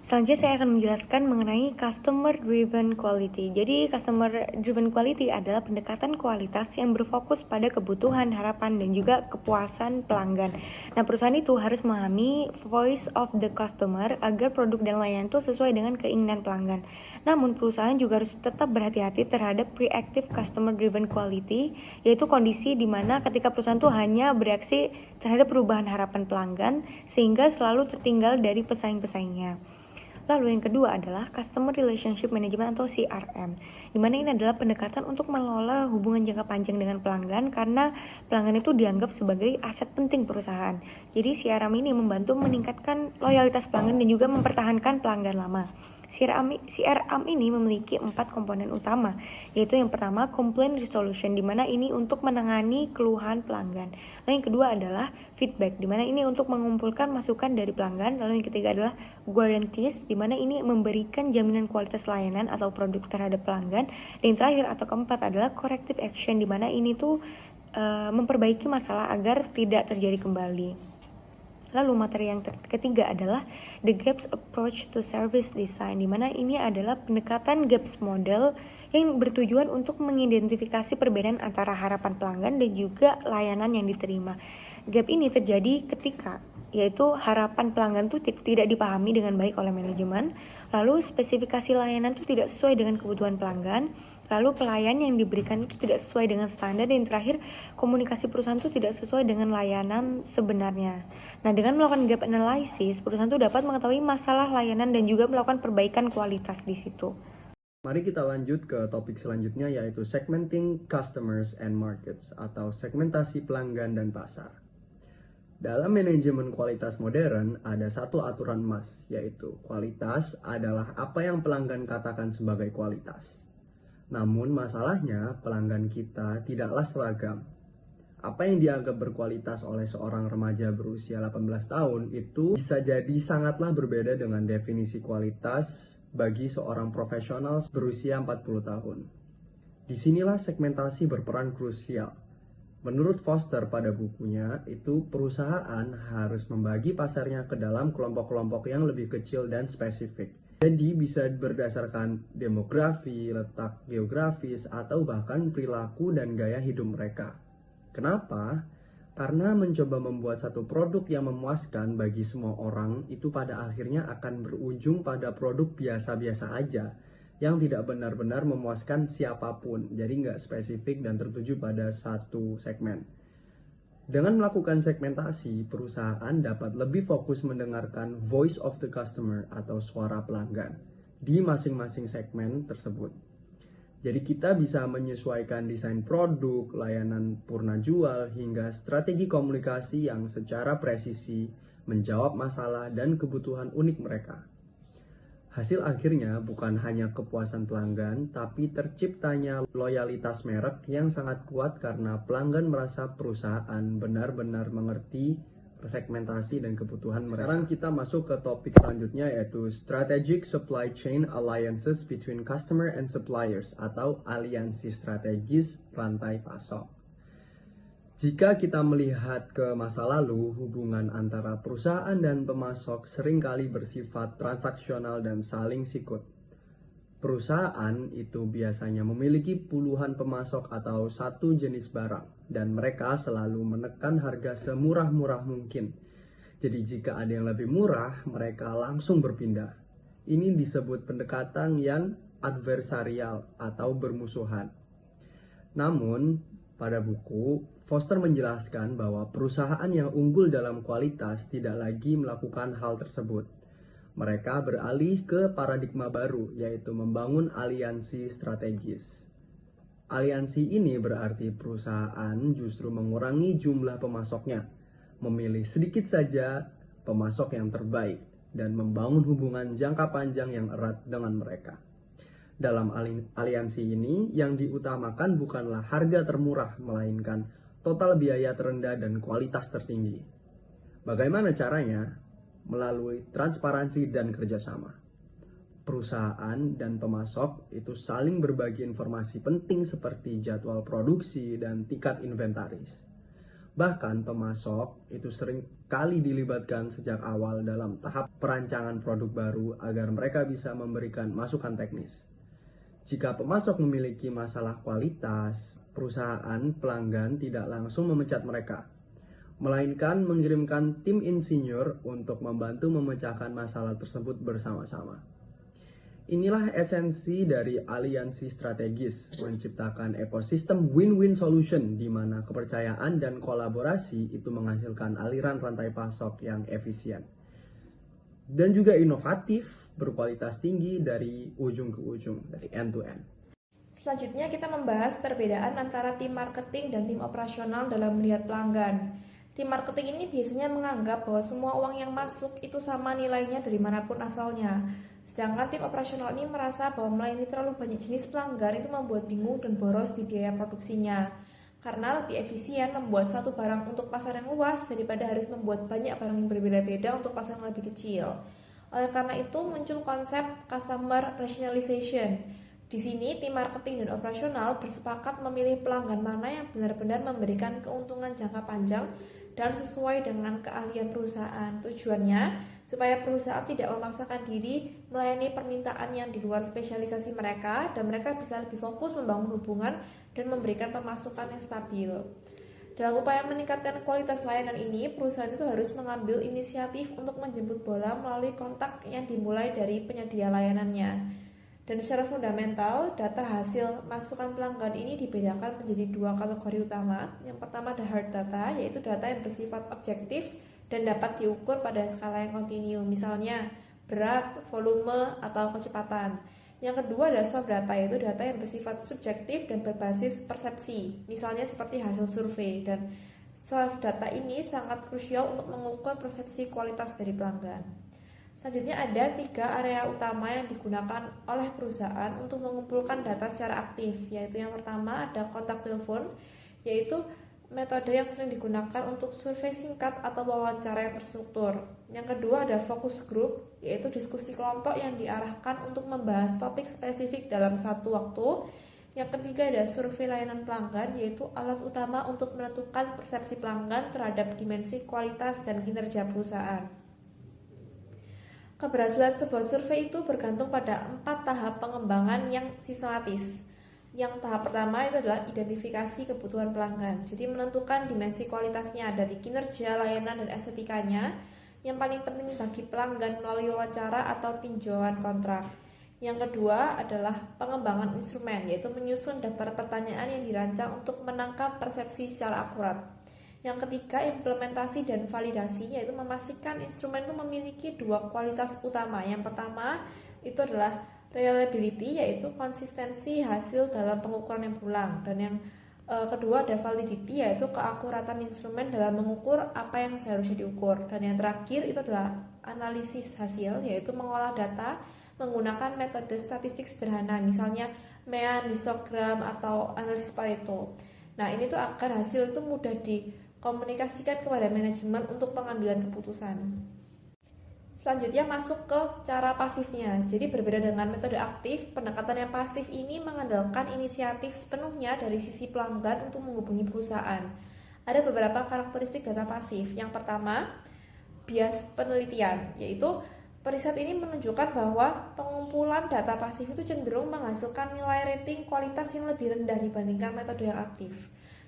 Selanjutnya saya akan menjelaskan mengenai customer driven quality. Jadi customer driven quality adalah pendekatan kualitas yang berfokus pada kebutuhan, harapan, dan juga kepuasan pelanggan. Nah, perusahaan itu harus memahami voice of the customer agar produk dan layanan itu sesuai dengan keinginan pelanggan. Namun, perusahaan juga harus tetap berhati-hati terhadap reactive customer driven quality, yaitu kondisi di mana ketika perusahaan itu hanya bereaksi terhadap perubahan harapan pelanggan sehingga selalu tertinggal dari pesaing-pesaingnya. Lalu yang kedua adalah Customer Relationship Management atau CRM, di mana ini adalah pendekatan untuk mengelola hubungan jangka panjang dengan pelanggan karena pelanggan itu dianggap sebagai aset penting perusahaan. Jadi CRM ini membantu meningkatkan loyalitas pelanggan dan juga mempertahankan pelanggan lama. CRM ini memiliki 4 komponen utama, yaitu yang pertama complaint resolution, di mana ini untuk menangani keluhan pelanggan. Lalu yang kedua adalah feedback, di mana ini untuk mengumpulkan masukan dari pelanggan. Lalu yang ketiga adalah guarantees, di mana ini memberikan jaminan kualitas layanan atau produk terhadap pelanggan. Dan yang terakhir atau keempat adalah corrective action, di mana ini tuh memperbaiki masalah agar tidak terjadi kembali. Lalu materi yang ketiga adalah the gaps approach to service design, di mana ini adalah pendekatan gaps model yang bertujuan untuk mengidentifikasi perbedaan antara harapan pelanggan dan juga layanan yang diterima. Gap ini terjadi ketika yaitu harapan pelanggan itu tidak dipahami dengan baik oleh manajemen, lalu spesifikasi layanan itu tidak sesuai dengan kebutuhan pelanggan, lalu pelayan yang diberikan itu tidak sesuai dengan standar, dan terakhir komunikasi perusahaan itu tidak sesuai dengan layanan sebenarnya. Nah, dengan melakukan gap analysis, perusahaan itu dapat mengetahui masalah layanan dan juga melakukan perbaikan kualitas di situ. Mari kita lanjut ke topik selanjutnya, yaitu segmenting customers and markets atau segmentasi pelanggan dan pasar. Dalam manajemen kualitas modern, ada satu aturan emas, yaitu kualitas adalah apa yang pelanggan katakan sebagai kualitas. Namun masalahnya, pelanggan kita tidaklah seragam. Apa yang dianggap berkualitas oleh seorang remaja berusia 18 tahun itu bisa jadi sangatlah berbeda dengan definisi kualitas bagi seorang profesional berusia 40 tahun. Disinilah segmentasi berperan krusial. Menurut Foster pada bukunya, itu perusahaan harus membagi pasarnya ke dalam kelompok-kelompok yang lebih kecil dan spesifik. Jadi bisa berdasarkan demografi, letak geografis, atau bahkan perilaku dan gaya hidup mereka. Kenapa? Karena mencoba membuat satu produk yang memuaskan bagi semua orang itu pada akhirnya akan berujung pada produk biasa-biasa aja yang tidak benar-benar memuaskan siapapun, jadi nggak spesifik dan tertuju pada satu segmen. Dengan melakukan segmentasi, perusahaan dapat lebih fokus mendengarkan voice of the customer atau suara pelanggan di masing-masing segmen tersebut. Jadi kita bisa menyesuaikan desain produk, layanan purna jual, hingga strategi komunikasi yang secara presisi menjawab masalah dan kebutuhan unik mereka. Hasil akhirnya bukan hanya kepuasan pelanggan, tapi terciptanya loyalitas merek yang sangat kuat karena pelanggan merasa perusahaan benar-benar mengerti segmentasi dan kebutuhan mereka. Sekarang kita masuk ke topik selanjutnya, yaitu Strategic Supply Chain Alliances between Customer and Suppliers atau aliansi strategis rantai pasok. Jika kita melihat ke masa lalu, hubungan antara perusahaan dan pemasok seringkali bersifat transaksional dan saling sikut. Perusahaan itu biasanya memiliki puluhan pemasok atau satu jenis barang, dan mereka selalu menekan harga semurah-murah mungkin. Jadi jika ada yang lebih murah, mereka langsung berpindah. Ini disebut pendekatan yang adversarial atau bermusuhan. Namun, pada buku, Foster menjelaskan bahwa perusahaan yang unggul dalam kualitas tidak lagi melakukan hal tersebut. Mereka beralih ke paradigma baru, yaitu membangun aliansi strategis. Aliansi ini berarti perusahaan justru mengurangi jumlah pemasoknya, memilih sedikit saja pemasok yang terbaik, dan membangun hubungan jangka panjang yang erat dengan mereka. Dalam aliansi ini, yang diutamakan bukanlah harga termurah, melainkan total biaya terendah dan kualitas tertinggi. Bagaimana caranya? Melalui transparansi dan kerjasama. Perusahaan dan pemasok itu saling berbagi informasi penting seperti jadwal produksi dan tingkat inventaris. Bahkan pemasok itu sering kali dilibatkan sejak awal dalam tahap perancangan produk baru agar mereka bisa memberikan masukan teknis. Jika pemasok memiliki masalah kualitas, perusahaan pelanggan tidak langsung memecat mereka, melainkan mengirimkan tim insinyur untuk membantu memecahkan masalah tersebut bersama-sama. Inilah esensi dari aliansi strategis, menciptakan ekosistem win-win solution di mana kepercayaan dan kolaborasi itu menghasilkan aliran rantai pasok yang efisien dan juga inovatif, berkualitas tinggi dari ujung ke ujung, dari end to end. Selanjutnya kita membahas perbedaan antara tim marketing dan tim operasional dalam melihat pelanggan. Tim marketing ini biasanya menganggap bahwa semua uang yang masuk itu sama nilainya dari manapun asalnya. Sedangkan tim operasional ini merasa bahwa melayani terlalu banyak jenis pelanggan itu membuat bingung dan boros di biaya produksinya. Karena lebih efisien membuat satu barang untuk pasar yang luas daripada harus membuat banyak barang yang berbeda-beda untuk pasar yang lebih kecil. Oleh karena itu muncul konsep customer rationalization. Di sini tim marketing dan operasional bersepakat memilih pelanggan mana yang benar-benar memberikan keuntungan jangka panjang dan sesuai dengan keahlian perusahaan. Tujuannya supaya perusahaan tidak memaksakan diri melayani permintaan yang di luar spesialisasi mereka dan mereka bisa lebih fokus membangun hubungan dan memberikan pemasukan yang stabil. Dalam upaya meningkatkan kualitas layanan ini, perusahaan itu harus mengambil inisiatif untuk menjemput bola melalui kontak yang dimulai dari penyedia layanannya. Dan secara fundamental, data hasil masukan pelanggan ini dibedakan menjadi dua kategori utama. Yang pertama ada hard data, yaitu data yang bersifat objektif dan dapat diukur pada skala yang kontinu, misalnya berat, volume, atau kecepatan. Yang kedua adalah soft data, yaitu data yang bersifat subjektif dan berbasis persepsi, misalnya seperti hasil survei. Dan soft data ini sangat krusial untuk mengukur persepsi kualitas dari pelanggan. Selanjutnya ada 3 area utama yang digunakan oleh perusahaan untuk mengumpulkan data secara aktif, yaitu yang pertama ada kontak telepon, yaitu metode yang sering digunakan untuk survei singkat atau wawancara yang terstruktur. Yang kedua ada focus group, yaitu diskusi kelompok yang diarahkan untuk membahas topik spesifik dalam satu waktu. Yang ketiga ada survei layanan pelanggan, yaitu alat utama untuk menentukan persepsi pelanggan terhadap dimensi kualitas dan kinerja perusahaan. Keberhasilan sebuah survei itu bergantung pada 4 tahap pengembangan yang sistematis. Yang tahap pertama itu adalah identifikasi kebutuhan pelanggan. Jadi menentukan dimensi kualitasnya dari kinerja, layanan, dan estetikanya. Yang paling penting bagi pelanggan melalui wawancara atau tinjauan kontrak. Yang kedua adalah pengembangan instrumen, yaitu menyusun daftar pertanyaan yang dirancang untuk menangkap persepsi secara akurat. Yang ketiga, implementasi dan validasi, yaitu memastikan instrumen itu memiliki 2 kualitas utama. Yang pertama itu adalah reliability, yaitu konsistensi hasil dalam pengukuran yang berulang. Dan yang kedua ada validity, yaitu keakuratan instrumen dalam mengukur apa yang seharusnya diukur. Dan yang terakhir itu adalah analisis hasil, yaitu mengolah data menggunakan metode statistik sederhana, misalnya Mean, histogram, atau analisis Pareto. Nah, ini tuh agar hasil itu mudah dikomunikasikan kepada manajemen untuk pengambilan keputusan. Selanjutnya masuk ke cara pasifnya. Jadi berbeda dengan metode aktif, pendekatan yang pasif ini mengandalkan inisiatif sepenuhnya dari sisi pelanggan untuk menghubungi perusahaan. Ada beberapa karakteristik data pasif. Yang pertama, bias penelitian, yaitu riset ini menunjukkan bahwa pengumpulan data pasif itu cenderung menghasilkan nilai rating kualitas yang lebih rendah dibandingkan metode yang aktif.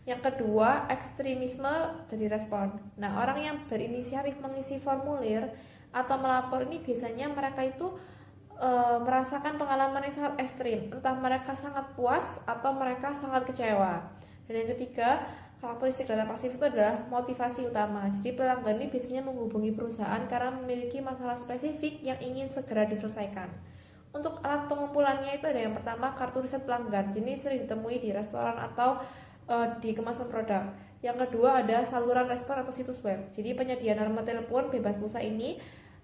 Yang kedua, ekstremisme dari respon. Nah, orang yang berinisiatif mengisi formulir atau melapor ini biasanya mereka itu merasakan pengalaman yang sangat ekstrim. Entah mereka sangat puas atau mereka sangat kecewa. Dan yang ketiga, karakteristik data pasif itu adalah motivasi utama. Jadi pelanggan ini biasanya menghubungi perusahaan karena memiliki masalah spesifik yang ingin segera diselesaikan. Untuk alat pengumpulannya itu ada yang pertama kartu riset pelanggan. Jadi sering ditemui di restoran atau di kemasan produk. Yang kedua ada saluran respon atau situs web. Jadi penyedia nomor telepon bebas pulsa ini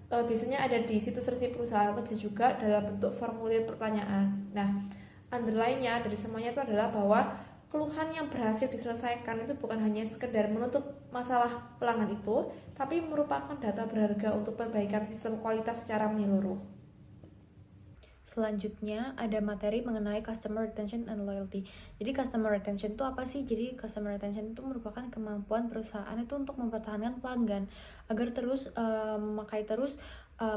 biasanya ada di situs resmi perusahaan atau bisa juga dalam bentuk formulir pertanyaan. Nah, underline-nya dari semuanya itu adalah bahwa keluhan yang berhasil diselesaikan itu bukan hanya sekedar menutup masalah pelanggan itu, tapi merupakan data berharga untuk perbaikan sistem kualitas secara menyeluruh. Selanjutnya ada materi mengenai customer retention and loyalty. Jadi customer retention itu apa sih? Jadi customer retention itu merupakan kemampuan perusahaan itu untuk mempertahankan pelanggan agar terus memakai terus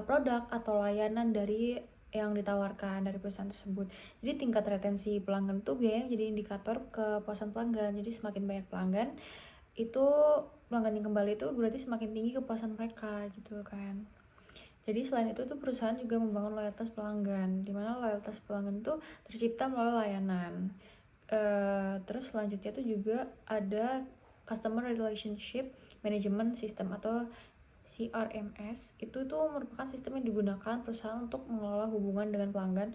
produk atau layanan dari yang ditawarkan dari perusahaan tersebut. Jadi tingkat retensi pelanggan itu biasanya jadi indikator kepuasan pelanggan. Jadi semakin banyak pelanggan itu pelanggan yang kembali itu berarti semakin tinggi kepuasan mereka gitu kan. Jadi selain itu tuh perusahaan juga membangun loyalitas pelanggan, di mana loyalitas pelanggan itu tercipta melalui layanan. Terus selanjutnya tuh juga ada Customer Relationship Management System atau CRMS. Itu tuh merupakan sistem yang digunakan perusahaan untuk mengelola hubungan dengan pelanggan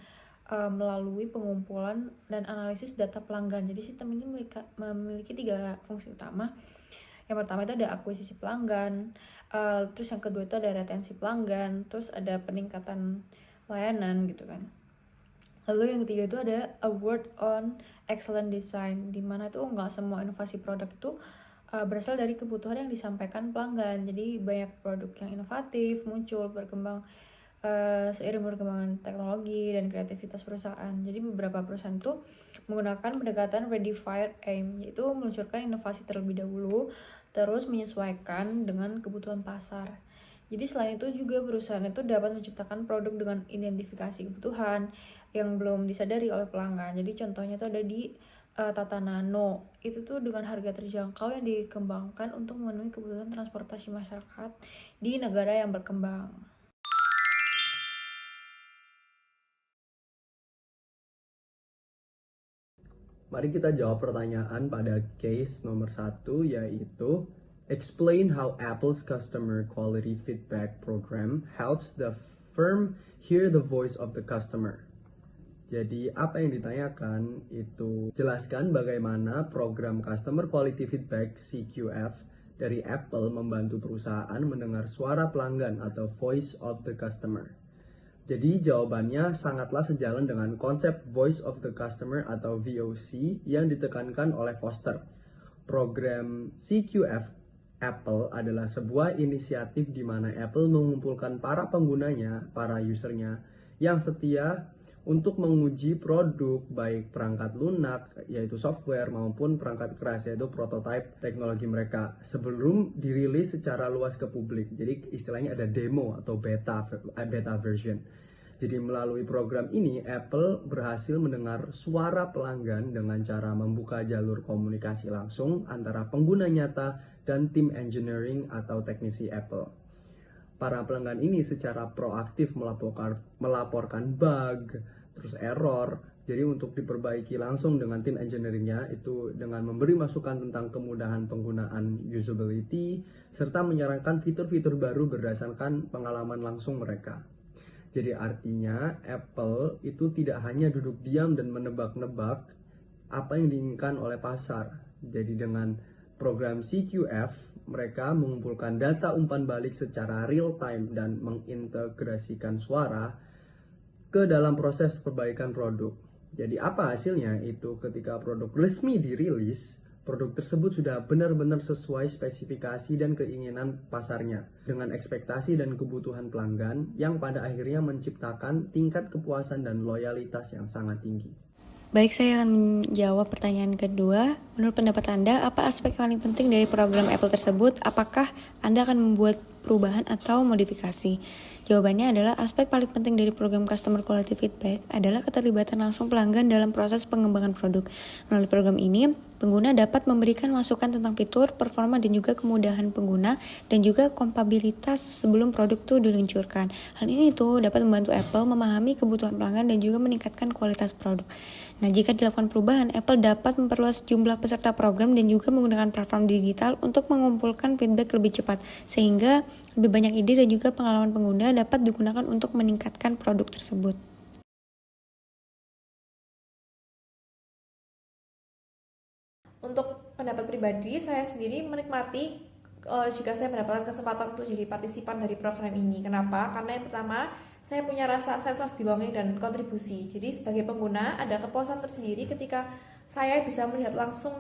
melalui pengumpulan dan analisis data pelanggan. Jadi sistem ini memiliki 3 fungsi utama. Yang pertama itu ada akuisisi pelanggan, terus yang kedua itu ada retensi pelanggan, terus ada peningkatan layanan gitu kan. Lalu yang ketiga itu ada award on excellent design, dimana tuh nggak semua inovasi produk itu berasal dari kebutuhan yang disampaikan pelanggan. Jadi banyak produk yang inovatif muncul berkembang seiring perkembangan teknologi dan kreativitas perusahaan. Jadi beberapa perusahaan itu menggunakan pendekatan ready, fire, aim, yaitu meluncurkan inovasi terlebih dahulu, terus menyesuaikan dengan kebutuhan pasar. Jadi selain itu juga perusahaan itu dapat menciptakan produk dengan identifikasi kebutuhan yang belum disadari oleh pelanggan. Jadi contohnya itu ada di Tata Nano. Itu tuh dengan harga terjangkau yang dikembangkan untuk memenuhi kebutuhan transportasi masyarakat di negara yang berkembang. Mari kita jawab pertanyaan pada case nomor 1, yaitu explain how Apple's customer quality feedback program helps the firm hear the voice of the customer. Jadi apa yang ditanyakan itu jelaskan bagaimana program Customer Quality Feedback CQF dari Apple membantu perusahaan mendengar suara pelanggan atau voice of the customer. Jadi jawabannya sangatlah sejalan dengan konsep Voice of the Customer atau VOC yang ditekankan oleh Foster. Program CQF Apple adalah sebuah inisiatif di mana Apple mengumpulkan para penggunanya, para usernya yang setia untuk menguji produk baik perangkat lunak yaitu software maupun perangkat keras yaitu prototype teknologi mereka sebelum dirilis secara luas ke publik. Jadi istilahnya ada demo atau beta version. Jadi melalui program ini Apple berhasil mendengar suara pelanggan dengan cara membuka jalur komunikasi langsung antara pengguna nyata dan tim engineering atau teknisi Apple. Para pelanggan ini secara proaktif melaporkan bug, terus error. Jadi untuk diperbaiki langsung dengan tim engineeringnya itu dengan memberi masukan tentang kemudahan penggunaan usability serta menyarankan fitur-fitur baru berdasarkan pengalaman langsung mereka. Jadi artinya Apple itu tidak hanya duduk diam dan menebak-nebak apa yang diinginkan oleh pasar. Jadi dengan program CQF, mereka mengumpulkan data umpan balik secara real time dan mengintegrasikan suara ke dalam proses perbaikan produk. Jadi apa hasilnya? Itu ketika produk resmi dirilis, produk tersebut sudah benar-benar sesuai spesifikasi dan keinginan pasarnya dengan ekspektasi dan kebutuhan pelanggan yang pada akhirnya menciptakan tingkat kepuasan dan loyalitas yang sangat tinggi. Baik, saya akan menjawab pertanyaan kedua. Menurut pendapat Anda, apa aspek paling penting dari program Apple tersebut? Apakah Anda akan membuat perubahan atau modifikasi? Jawabannya adalah aspek paling penting dari program Customer Quality Feedback adalah keterlibatan langsung pelanggan dalam proses pengembangan produk. Melalui program ini, pengguna dapat memberikan masukan tentang fitur, performa, dan juga kemudahan pengguna, dan juga kompatibilitas sebelum produk itu diluncurkan. Hal ini tuh dapat membantu Apple memahami kebutuhan pelanggan dan juga meningkatkan kualitas produk. Nah, jika dilakukan perubahan, Apple dapat memperluas jumlah peserta program dan juga menggunakan platform digital untuk mengumpulkan feedback lebih cepat, sehingga lebih banyak ide dan juga pengalaman pengguna dapat digunakan untuk meningkatkan produk tersebut. Untuk pendapat pribadi, saya sendiri menikmati jika saya mendapatkan kesempatan untuk jadi partisipan dari program ini. Kenapa? Karena yang pertama, saya punya rasa sense of belonging dan kontribusi. Jadi sebagai pengguna ada kepuasan tersendiri ketika saya bisa melihat langsung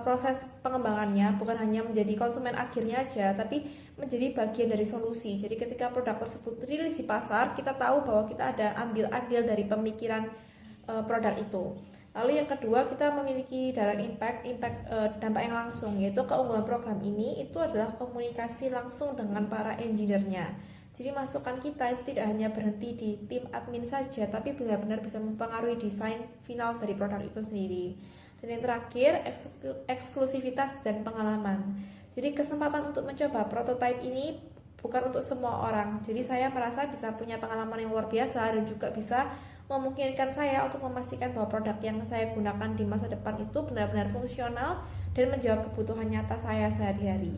proses pengembangannya, bukan hanya menjadi konsumen akhirnya aja, tapi menjadi bagian dari solusi. Jadi ketika produk tersebut rilis di pasar, kita tahu bahwa kita ada ambil andil dari pemikiran produk itu. Lalu yang kedua, kita memiliki direct impact dampak yang langsung, yaitu keunggulan program ini itu adalah komunikasi langsung dengan para engineer-nya. Jadi masukan kita itu tidak hanya berhenti di tim admin saja, tapi benar-benar bisa mempengaruhi desain final dari produk itu sendiri. Dan yang terakhir, eksklusivitas dan pengalaman. Jadi kesempatan untuk mencoba prototipe ini bukan untuk semua orang. Jadi saya merasa bisa punya pengalaman yang luar biasa dan juga bisa memungkinkan saya untuk memastikan bahwa produk yang saya gunakan di masa depan itu benar-benar fungsional dan menjawab kebutuhan nyata saya sehari-hari.